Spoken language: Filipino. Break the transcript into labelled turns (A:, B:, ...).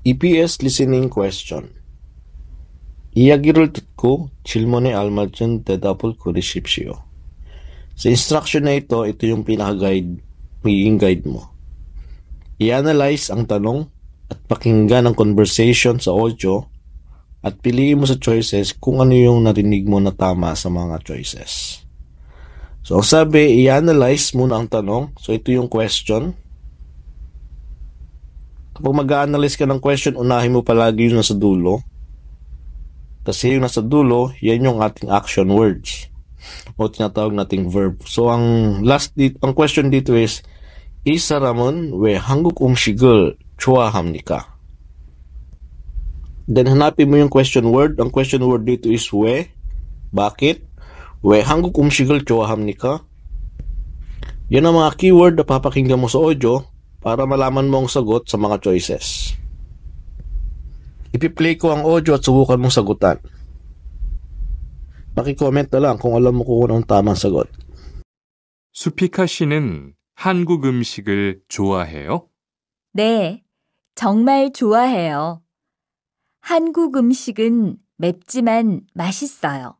A: EPS listening question. 이야기를 듣고 질문에 알맞은 대답을 고르십시오. Sa instruction na ito yung pinaka-guide, magiging guide mo. I-analyze ang tanong at pakinggan ang conversation sa audio at piliin mo sa choices kung ano yung narinig mo na tama sa mga choices. So, ang sabi, i-analyze muna ang tanong. So, ito yung question. Kapag mag-a-analyze ka ng question, unahin mo palagi yung nasa dulo. Kasi yung nasa dulo, yan yung ating action words o tinatawag nating verb. So, ang question dito is, 이 사람은 왜 한국 음식을 좋아합니까? Then, hanapin mo yung question word. Ang question word dito is 왜, bakit, 왜 한국 음식을 좋아합니까? Yan ang mga keyword na papakinggan mo sa audio para malaman mo ang sagot sa mga choices. Ipi-play ko ang audio at subukan mong sagutan. Paki-comment na lang kung alam mo kung anong tamang sagot.
B: 수피카 씨는 한국 음식을 좋아해요?
C: 네, 정말 좋아해요. 한국 음식은 맵지만 맛있어요.